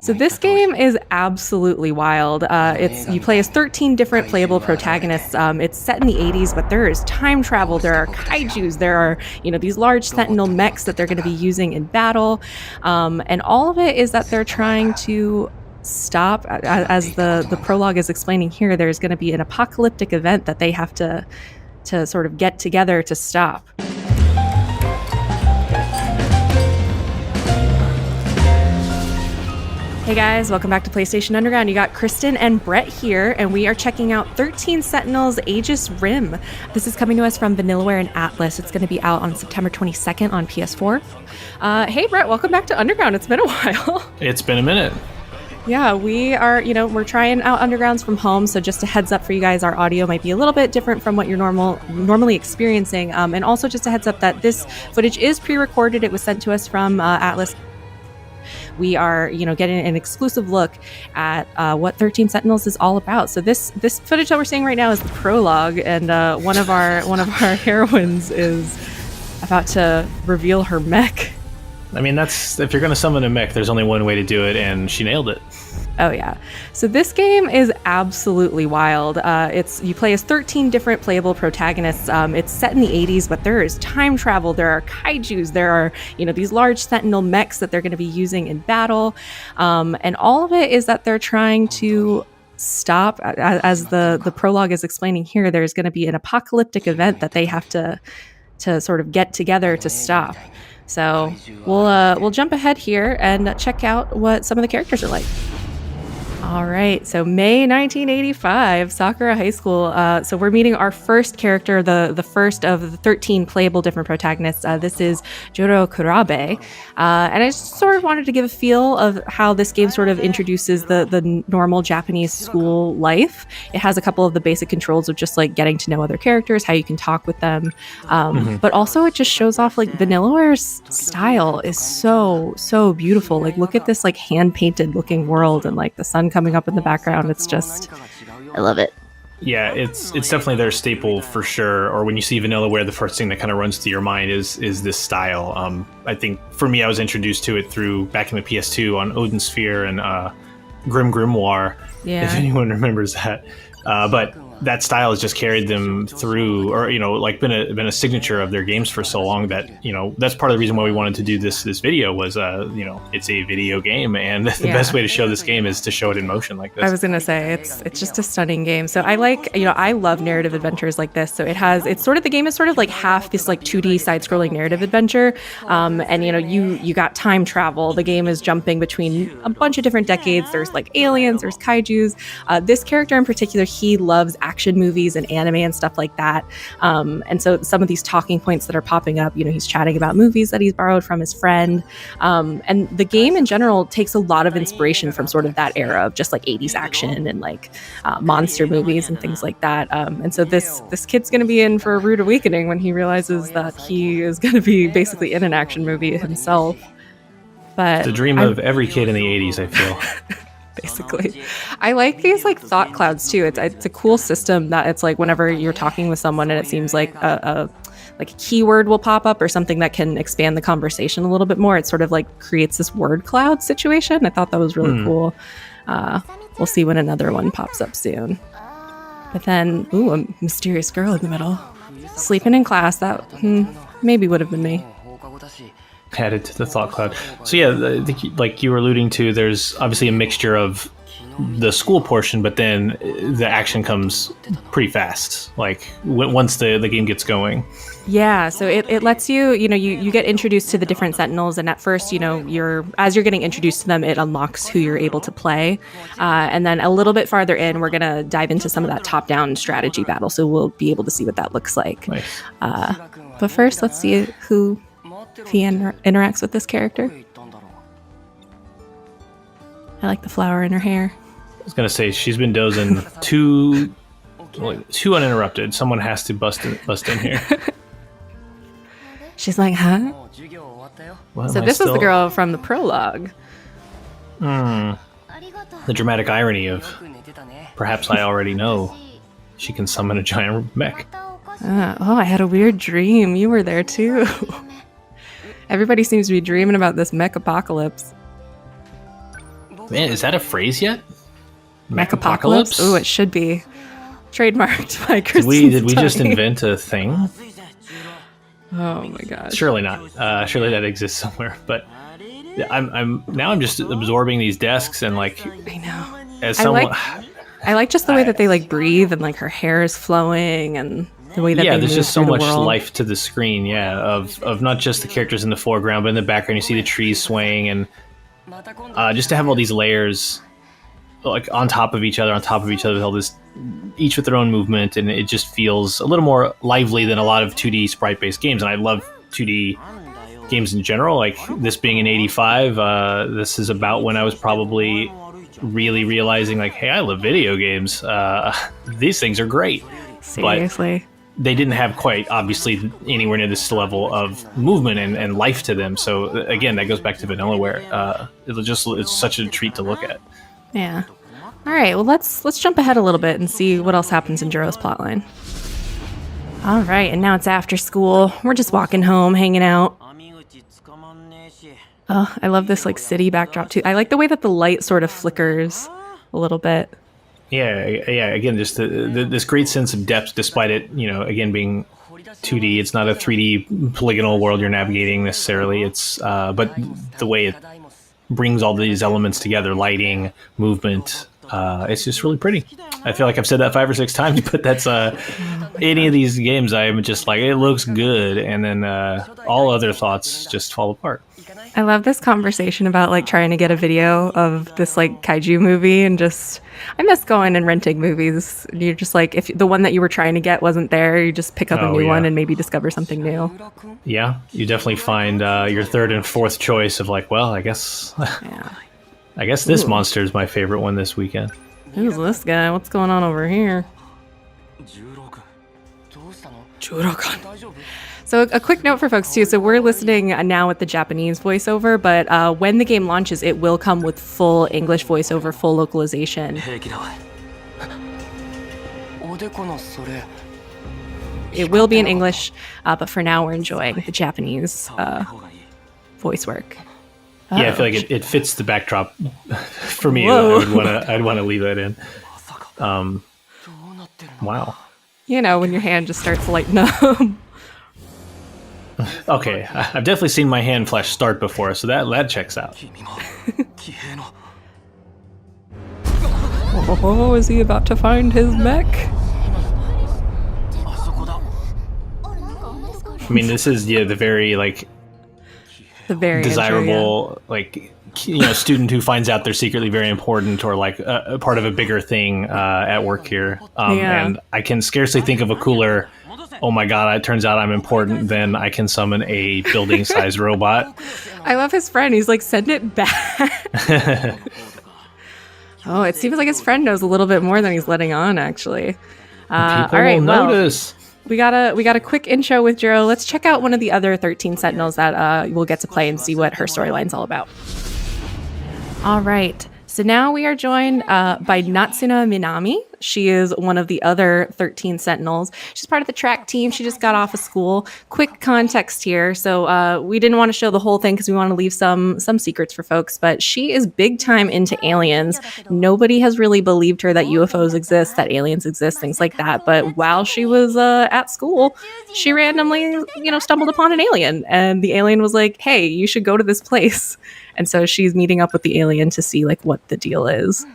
So this game is absolutely wild. You play as 13 different playable protagonists. It's set in the 80s, but there is time travel. There are kaijus. There are these large Sentinel mechs that they're going to be using in battle, and all of it is that they're trying to stop. As the prologue is explaining here, there's going to be an apocalyptic event that they have to sort of get together to stop. Hey guys, welcome back to PlayStation Underground. You got Kristen and Brett here, and we are checking out 13 Sentinels Aegis Rim. This is coming to us from Vanillaware and Atlus. It's going to be out on September 22nd on PS4. Hey Brett, welcome back to Underground. It's been a while. It's been a minute. Yeah, we are, we're trying out Undergrounds from home, so just a heads up for you guys, our audio might be a little bit different from what you're normally experiencing. And also just a heads up that this footage is pre-recorded. It was sent to us from Atlus. We are, getting an exclusive look at what 13 Sentinels is all about. So this footage that we're seeing right now is the prologue, and one of our heroines is about to reveal her mech. I mean, if you're going to summon a mech, there's only one way to do it, and she nailed it. Oh yeah. So this game is absolutely wild. You play as 13 different playable protagonists. It's set in the 80s, but there is time travel. There are kaijus. There are, these large Sentinel mechs that they're going to be using in battle. And all of it is that they're trying to stop. As the prologue is explaining here, there's going to be an apocalyptic event that they have to sort of get together to stop. So we'll jump ahead here and check out what some of the characters are like. All right, so May 1985, Sakura High School. So we're meeting our first character, the first of the 13 playable different protagonists. This is Joro Kurabe. And I just sort of wanted to give a feel of how this game sort of introduces the normal Japanese school life. It has a couple of the basic controls of just like getting to know other characters, how you can talk with them. But also it just shows off like Vanillaware's style is so beautiful. Like look at this like hand-painted looking world and like the sun coming up in the background. It's just, I love it. Yeah, it's definitely their staple for sure. Or when you see Vanillaware, the first thing that kind of runs through your mind is this style. I think for me, I was introduced to it through back in the PS2 on Odin Sphere and Grim Grimoire, if anyone remembers that. But that style has just carried them through, or like been a signature of their games for so long that that's part of the reason why we wanted to do this video was it's a video game, and the best way to show this game is to show it in motion like this. I was gonna say it's just a stunning game. So I like I love narrative adventures like this. So the game is sort of like half this like 2D side-scrolling narrative adventure, and you got time travel. The game is jumping between a bunch of different decades. There's like aliens, there's kaijus. This character in particular, he loves action movies and anime and stuff like that. And so some of these talking points that are popping up, he's chatting about movies that he's borrowed from his friend. And the game in general takes a lot of inspiration from sort of that era of just like 80s action and like monster movies and things like that. And so this kid's going to be in for a rude awakening when he realizes that he is going to be basically in an action movie himself. But it's the dream of every kid in the 80s, I feel. Basically. I like these like thought clouds too. It's a cool system that it's like whenever you're talking with someone and it seems like a keyword will pop up or something that can expand the conversation a little bit more. It sort of like creates this word cloud situation. I thought that was really cool. We'll see when another one pops up soon. But then, a mysterious girl in the middle. Sleeping in class, that maybe would have been me. Added to the thought cloud. So yeah, like you were alluding to, there's obviously a mixture of the school portion, but then the action comes pretty fast, like once the game gets going. Yeah, so it lets you, you get introduced to the different Sentinels, and at first, as you're getting introduced to them, it unlocks who you're able to play. And then a little bit farther in, we're going to dive into some of that top-down strategy battle, so we'll be able to see what that looks like. Nice. But first, let's see who he interacts with this character. I like the flower in her hair. I was going to say, she's been dozing too uninterrupted. Someone has to bust in here. She's like, huh? Well, so this is the girl from the prologue. The dramatic irony of, perhaps I already know she can summon a giant mech. I had a weird dream. You were there too. Everybody seems to be dreaming about this mech apocalypse. Man, is that a phrase yet? Mechapocalypse? Ooh, it should be. Trademarked by Kristen Did we just invent a thing? Oh my gosh. Surely not. Surely that exists somewhere. But I'm just absorbing these desks and like. I know. As someone, I like just the way that they like breathe and like her hair is flowing and the way that they there's move just so through much the world. life to the screen. Yeah, of not just the characters in the foreground, but in the background you see the trees swaying and just to have all these layers like on top of each other, with all this, each with their own movement, and it just feels a little more lively than a lot of 2D sprite-based games. And I love 2D games in general. Like this being in '85, this is about when I was probably really realizing, like, hey, I love video games. These things are great. Seriously. But they didn't have quite, obviously, anywhere near this level of movement and life to them. So again, that goes back to Vanillaware. It's such a treat to look at. Yeah. All right. Well, let's jump ahead a little bit and see what else happens in Jiro's plotline. All right, and now it's after school. We're just walking home, hanging out. Oh, I love this like city backdrop too. I like the way that the light sort of flickers a little bit. Yeah. Again, just this great sense of depth, despite it, again being 2D. It's not a 3D polygonal world you're navigating necessarily. It's but the way it brings all these elements together, lighting, movement, it's just really pretty. I feel like I've said that 5 or 6 times, but that's any of these games I'm just like, it looks good, and then all other thoughts just fall apart. I love this conversation about like trying to get a video of this like kaiju movie, and just I miss going and renting movies. You're just like, if the one that you were trying to get wasn't there, you just pick up a new one and maybe discover something new. Yeah, you definitely find your third and fourth choice of like, well, I guess I guess this monster is my favorite one this weekend. Who's this guy? What's going on over here? Jurokan. So a quick note for folks too. So we're listening now with the Japanese voiceover, but when the game launches, it will come with full English voiceover, full localization. It will be in English, but for now we're enjoying the Japanese voice work. Yeah, I feel like it fits the backdrop. For me, I'd want to leave that in. Wow. When your hand just starts lighting up. Okay, I've definitely seen my hand flash start before, so that checks out. Oh, is he about to find his mech? I mean, this is the very desirable student who finds out they're secretly very important, or like a part of a bigger thing at work here. And I can scarcely think of a cooler, oh my god, it turns out I'm important, then I can summon a building-sized robot. I love his friend. He's like, send it back. Oh, it seems like his friend knows a little bit more than he's letting on, actually. People all right, will notice. We got a quick intro with Jiro. Let's check out one of the other 13 Sentinels that we'll get to play and see what her storyline's all about. All right. So now we are joined by Natsuna Minami. She is one of the other 13 Sentinels. She's part of the track team. She just got off of school. Quick context here. So we didn't want to show the whole thing because we want to leave some secrets for folks, but she is big time into aliens. Nobody has really believed her that UFOs exist, that aliens exist, things like that. But while she was at school, she randomly, stumbled upon an alien, and the alien was like, hey, you should go to this place. And so she's meeting up with the alien to see like what the deal is.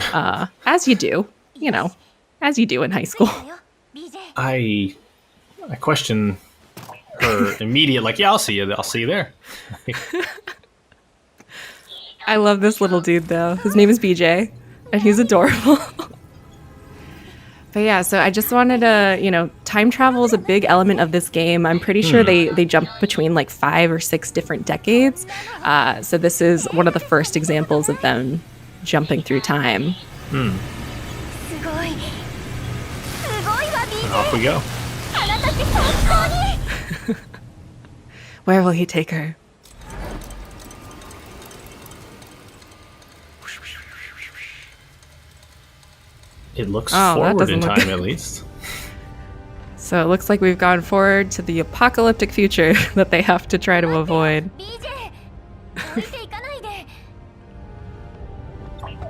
As you do, as you do in high school. I question her immediate, like, yeah, I'll see you there. I love this little dude though. His name is BJ, and he's adorable. But yeah, so I just wanted to, time travel is a big element of this game. I'm pretty sure they jump between like 5 or 6 different decades. So this is one of the first examples of them jumping through time. And off we go. Where will he take her? It looks forward in time, at least. So it looks like we've gone forward to the apocalyptic future that they have to try to avoid.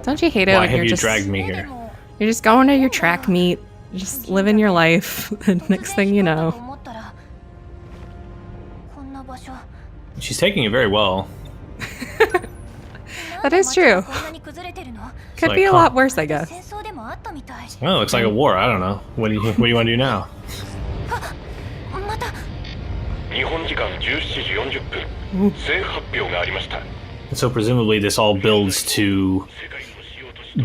Don't you hate it Why when have you're you just dragged me here? you're just going to your track meet, just living your life, and next thing you know. She's taking it very well. That is true. Could like, be a huh. lot worse, I guess. Well, it looks like a war. I don't know. What do you want to do now? 日本時間17時40分政府発表がありました So presumably this all builds to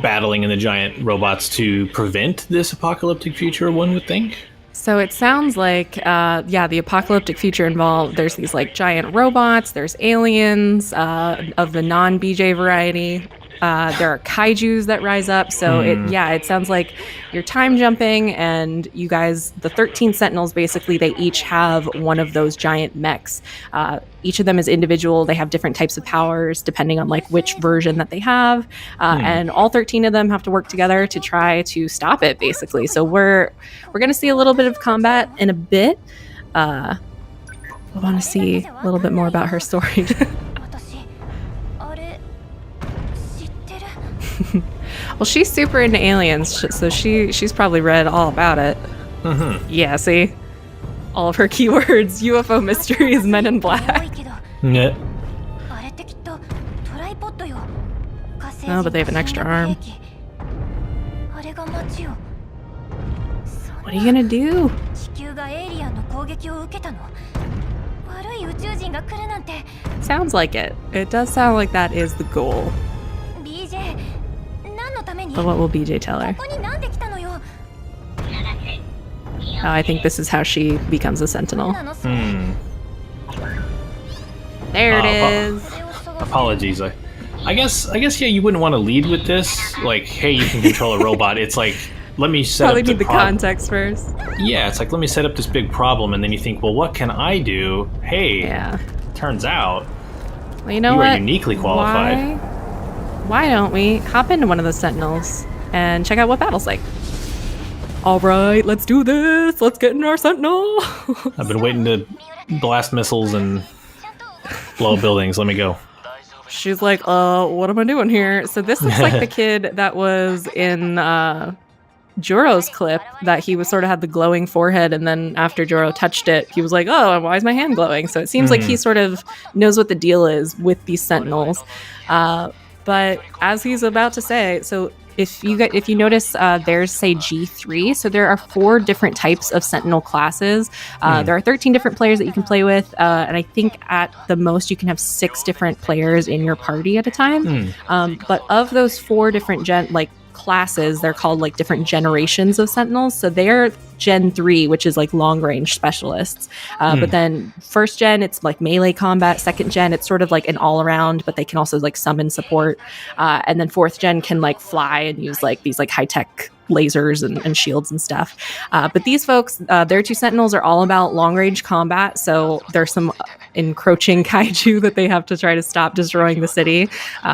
battling in the giant robots to prevent this apocalyptic future, one would think. So it sounds like, the apocalyptic future involved, there's these like giant robots, there's aliens of the non-BJ variety. There are kaijus that rise up. So it sounds like you're time jumping, and you guys, the 13 Sentinels, basically, they each have one of those giant mechs. Each of them is individual. They have different types of powers depending on like which version that they have. And all 13 of them have to work together to try to stop it, basically. So we're going to see a little bit of combat in a bit. I want to see a little bit more about her story. Well, she's super into aliens, so she's probably read all about it. Yeah, see? All of her keywords: UFO mysteries, Men in Black. Yeah. Oh, but they have an extra arm. What are you gonna do? Sounds like it. It does sound like that is the goal. But what will BJ tell her? Oh, I think this is how she becomes a Sentinel. There it is. Apologies. I guess yeah, you wouldn't want to lead with this. Like, hey, you can control a robot. It's like, let me set Probably up need the context first. Yeah, it's like, let me set up this big problem, and then you think, well, what can I do? Hey, Yeah. turns out Well, you know you what? are uniquely qualified. Why don't we hop into one of the Sentinels and check out what battle's like? All right, let's do this. Let's get in our Sentinel. I've been waiting to blast missiles and blow up buildings. Let me go. She's like, what am I doing here? So this looks like the kid that was in Joro's clip, that he was sort of had the glowing forehead, and then after Joro touched it, he was like, oh, why is my hand glowing? So it seems like he sort of knows what the deal is with these Sentinels. But as he's about to say, so if you notice, there's say G3. So there are 4 different types of Sentinel classes. There are 13 different players that you can play with, and I think at the most you can have 6 different players in your party at a time. But of those 4 different classes, they're called like different generations of Sentinels. So they're Gen 3, which is like long range specialists. But then first gen, it's like melee combat. Second gen, it's sort of like an all around, but they can also like summon support. And then fourth gen can like fly and use like these like high tech lasers and shields and stuff. But these folks, their 2 Sentinels are all about long range combat. So there's some encroaching kaiju that they have to try to stop destroying the city.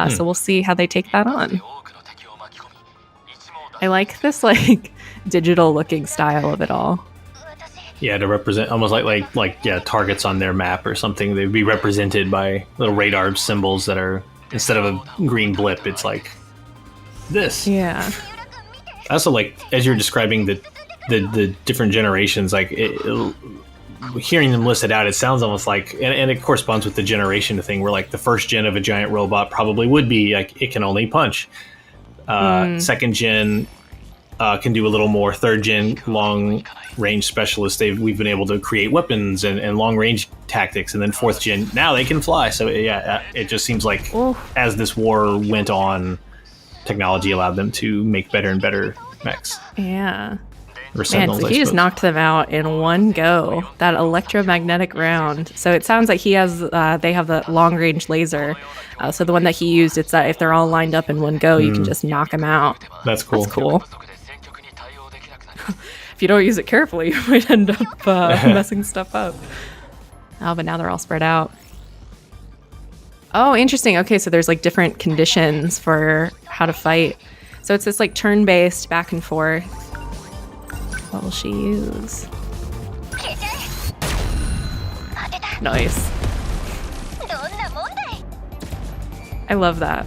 So we'll see how they take that on. I like this like digital looking style of it all. Yeah, to represent almost like targets on their map or something. They'd be represented by little radar symbols that are, instead of a green blip, it's like this. Yeah. I also like, as you're describing the different generations, like hearing them listed out, it sounds almost like, and it corresponds with the generation thing, where like the first gen of a giant robot probably would be like, it can only punch. Second gen can do a little more. Third gen, long range specialists, we've been able to create weapons and long range tactics. And then fourth gen, now they can fly. So yeah, it just seems like as this war went on, technology allowed them to make better and better mechs. Yeah. Or Sentinels, Man, so he just knocked them out in one go. That electromagnetic round. So it sounds like he has. They have the long range laser. So the one that he used, it's that if they're all lined up in one go, you can just knock them out. That's cool. That's cool. If you don't use it carefully, you might end up messing stuff up. Oh, but now they're all spread out. Oh, interesting. Okay, so there's like different conditions for how to fight. So it's this like turn-based back and forth. What will she use? Nice. I love that.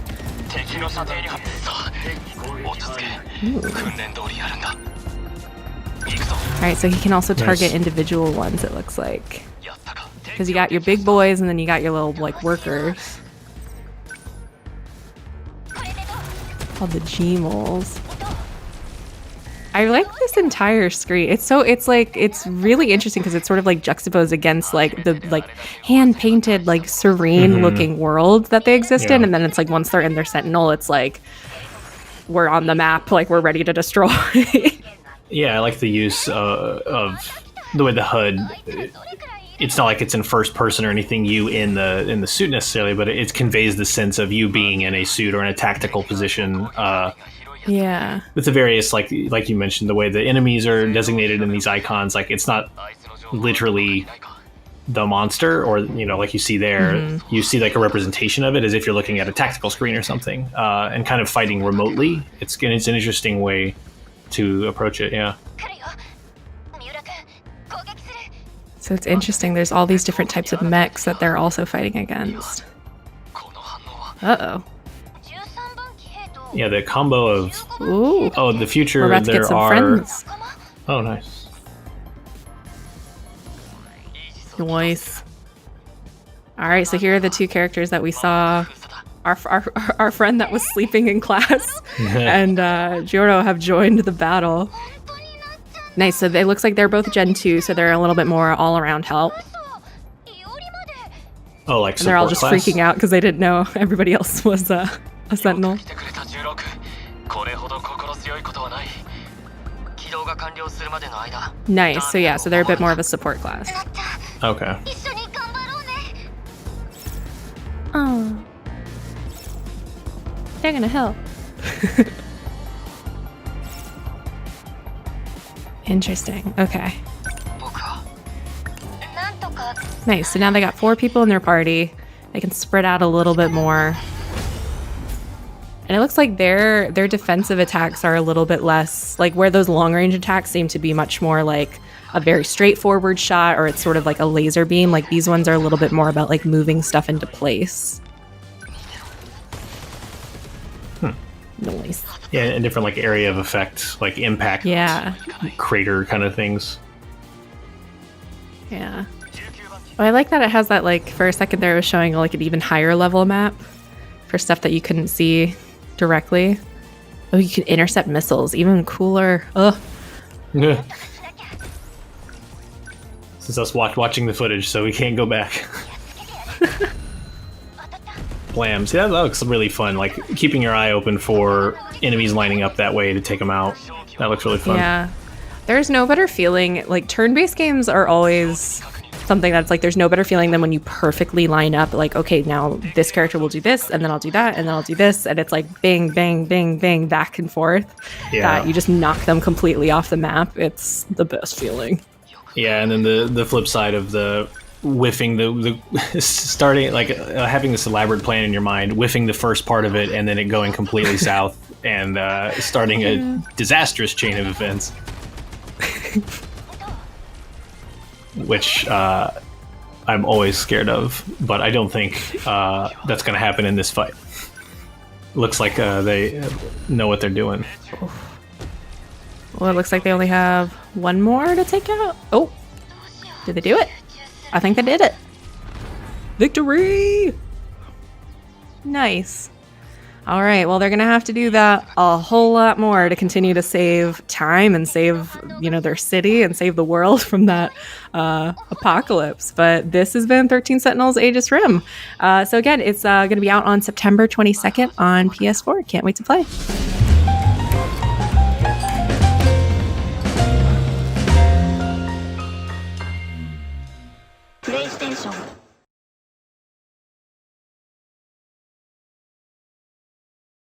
Alright, so he can also target Nice. individual ones, it looks like. Because you got your big boys and then you got your little, like, workers. Called the G-moles. I like this entire screen. It's really interesting because it's sort of like juxtaposed against like the like hand-painted, like serene looking world that they exist in. Yeah. And then it's like once they're in their Sentinel, it's like we're on the map, like we're ready to destroy. Yeah, I like the use of the way the HUD. It's not like it's in first person or anything. You in the suit necessarily, but it conveys the sense of you being in a suit or in a tactical position. Yeah. With the various like you mentioned, the way the enemies are designated in these icons, like it's not literally the monster, or like you see there, you see like a representation of it as if you're looking at a tactical screen or something, and kind of fighting remotely. It's an interesting way to approach it. Yeah. So it's interesting. There's all these different types of mechs that they're also fighting against. Uh-oh. Yeah, the combo of Ooh. oh, the future. We're about to there get some are. friends. Oh, nice. Nice. All right, so here are the two characters that we saw. Our friend that was sleeping in class and Joro have joined the battle. Nice. So it looks like they're both Gen 2, so they're a little bit more all-around help. Oh, like And they're all just support class? freaking out because they didn't know everybody else was a Sentinel. Nice. So yeah, so they're a bit more of a support class. Okay. Oh. They're gonna help. Interesting. Okay. Nice. So now they got 4 people in their party. They can spread out a little bit more. And it looks like their defensive attacks are a little bit less, like where those long range attacks seem to be much more like a very straightforward shot, or it's sort of like a laser beam. Like these ones are a little bit more about like moving stuff into place. Nice. Yeah, and different like area of effect, like impact, Yeah. crater kind of things. Yeah. Well, I like that it has that, like, for a second there it was showing like an even higher level map for stuff that you couldn't see directly. Oh, you can intercept missiles. Even cooler. Ugh. Yeah. This is us watching the footage, so we can't go back. Blam. See, that looks really fun. Like, keeping your eye open for enemies lining up that way to take them out. That looks really fun. Yeah. There's no better feeling. Like, turn-based games are always something that's like, there's no better feeling than when you perfectly line up, like, okay, now this character will do this, and then I'll do that, and then I'll do this, and it's like bang, bang, bang, bang, back and forth. Yeah. That you just knock them completely off the map. It's the best feeling. Yeah, and then the flip side of the whiffing the starting like having this elaborate plan in your mind, whiffing the first part of it, and then it going completely south and starting a disastrous chain of events. Which I'm always scared of, but I don't think that's going to happen in this fight. Looks like they know what they're doing. Well, it looks like they only have one more to take out. Oh, did they do it? I think they did it. Victory! Nice. All right, well, they're going to have to do that a whole lot more to continue to save time and save, their city and save the world from that apocalypse. But this has been 13 Sentinels Aegis Rim. So again, it's going to be out on September 22nd on PS4. Can't wait to play. PlayStation